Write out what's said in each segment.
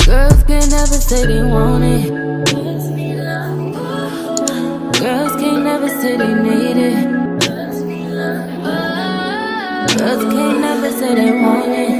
Girls can't never say they want it. Girls can't never say they need it. Girls can't never say they want it.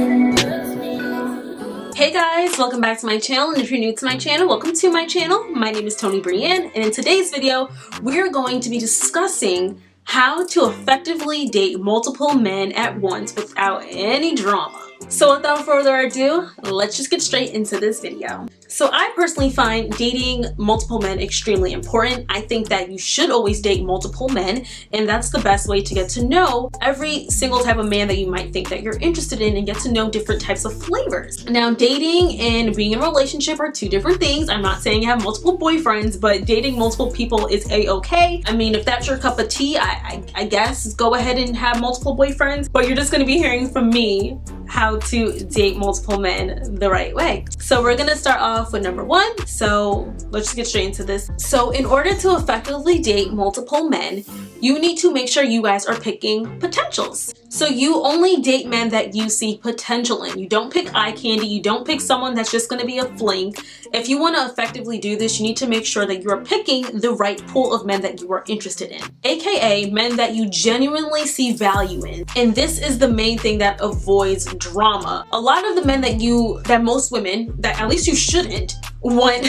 Hey guys, welcome back to my channel, and if you're new to my channel, welcome to my channel. My name is tonibryanne, and in today's video, we're going to be discussing how to effectively date multiple men at once without any drama. So without further ado, let's just get straight into this video. So I personally find dating multiple men extremely important. I think that you should always date multiple men, and that's the best way to get to know every single type of man that you might think that you're interested in and get to know different types of flavors. Now, dating and being in a relationship are two different things. I'm not saying you have multiple boyfriends, but dating multiple people is a-okay. I mean, if that's your cup of tea, I guess go ahead and have multiple boyfriends, but you're just gonna be hearing from me how to date multiple men the right way. So we're gonna start off with number one. So let's just get straight into this. So in order to effectively date multiple men, you need to make sure you guys are picking potentials. So you only date men that you see potential in. You don't pick eye candy. You don't pick someone that's just gonna be a fling. If you wanna effectively do this, you need to make sure that you're picking the right pool of men that you are interested in, AKA men that you genuinely see value in. And this is the main thing that avoids drama. A lot of the men that most women, that at least you shouldn't want,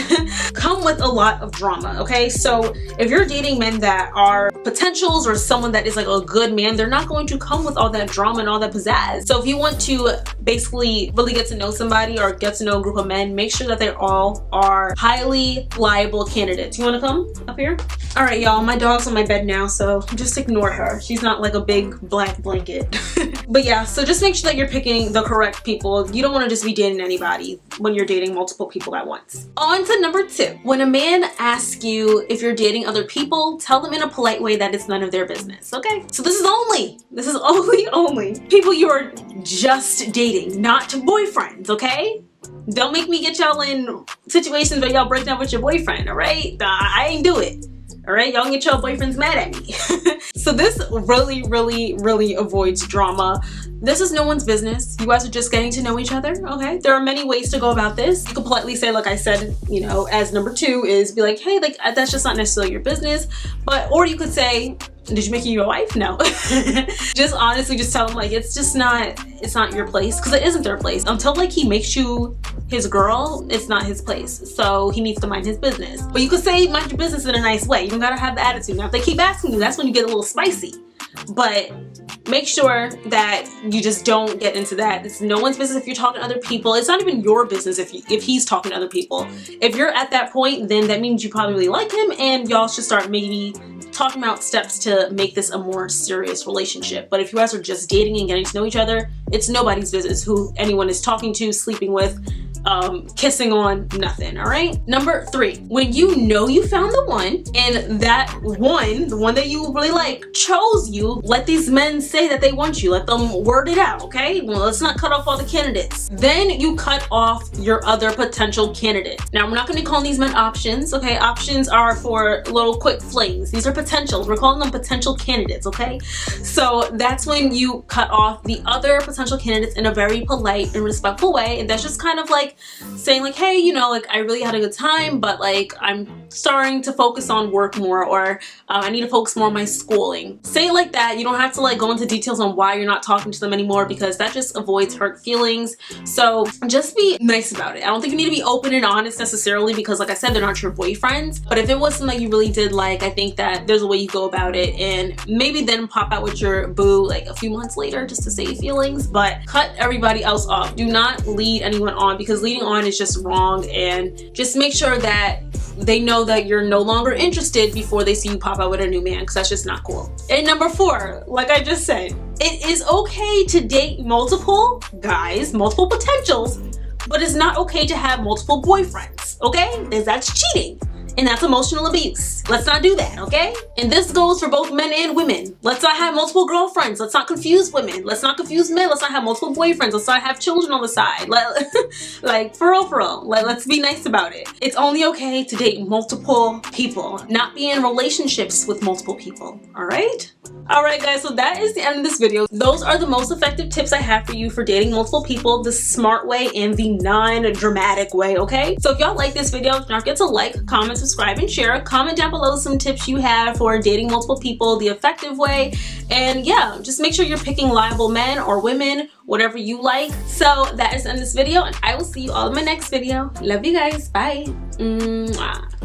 come with a lot of drama, okay? So if you're dating men that are potentials or someone that is like a good man, they're not going to come with all that drama and all that pizzazz. So if you want to basically really get to know somebody or get to know a group of men, make sure that they all are highly liable candidates. You want to come up here? All right, y'all, my dog's on my bed now, so just ignore her. She's not like a big black blanket. But yeah, so just make sure that you're picking the correct people. You don't want to just be dating anybody when you're dating multiple people at once. On to number two. When a man asks you if you're dating other people, tell them in a polite way that it's none of their business, okay? So this is only people you are just dating, not boyfriends, okay? Don't make me get y'all in situations where y'all break down with your boyfriend, all right? I ain't do it. All right, y'all get your boyfriends mad at me. So this really avoids drama. This is no one's business. You guys are just getting to know each other, okay? There are many ways to go about this. You could politely say, like I said, you know, as number two is be like, hey, like that's just not necessarily your business. Or you could say, did you make you your wife? No. Just honestly, just tell them like it's not your place, because it isn't their place. Until like he makes you his girl, it's not his place. So he needs to mind his business. But you could say mind your business in a nice way. You don't gotta have the attitude. Now if they keep asking you, that's when you get a little spicy. But make sure that you just don't get into that. It's no one's business if you're talking to other people. It's not even your business if he's talking to other people. If you're at that point, then that means you probably really like him, and y'all should start maybe talking about steps to make this a more serious relationship. But if you guys are just dating and getting to know each other, it's nobody's business who anyone is talking to, sleeping with, kissing on, nothing. All right. Number three, when you know you found the one, and that one, the one that you really like, chose you, let these men say that they want you. Let them word it out, okay? Well, let's not cut off all the candidates. Then you cut off your other potential candidates. Now, we're not going to call these men options, okay? Options are for little quick flings. These are potentials. We're calling them potential candidates, okay? So that's when you cut off the other potential candidates in a very polite and respectful way, and that's just kind of like saying like, hey, you know, like I really had a good time, but like I'm starting to focus on work more, or I need to focus more on my schooling. Say it like that. You don't have to like go into details on why you're not talking to them anymore, because that just avoids hurt feelings. So just be nice about it. I don't think you need to be open and honest necessarily, because like I said, they're not your boyfriends. But if it was something that you really did like, I think that there's a way you go about it, and maybe then pop out with your boo like a few months later just to save feelings. But cut everybody else off. Do not lead anyone on, because leading on is just wrong. And just make sure that they know that you're no longer interested before they see you pop out with a new man, because that's just not cool. And number four, like I just said, it is okay to date multiple guys, multiple potentials, but it's not okay to have multiple boyfriends, okay? Because that's cheating. And that's emotional abuse. Let's not do that, okay? And this goes for both men and women. Let's not have multiple girlfriends. Let's not confuse women. Let's not confuse men. Let's not have multiple boyfriends. Let's not have children on the side. Like, for real. Let's be nice about it. It's only okay to date multiple people, not be in relationships with multiple people, all right? Alright guys, so that is the end of this video. Those are the most effective tips I have for you for dating multiple people the smart way and the non-dramatic way, okay? So if y'all like this video, don't forget to like, comment, subscribe, and share. Comment down below some tips you have for dating multiple people the effective way. And yeah, just make sure you're picking liable men or women, whatever you like. So that is the end of this video, and I will see you all in my next video. Love you guys. Bye. Mwah.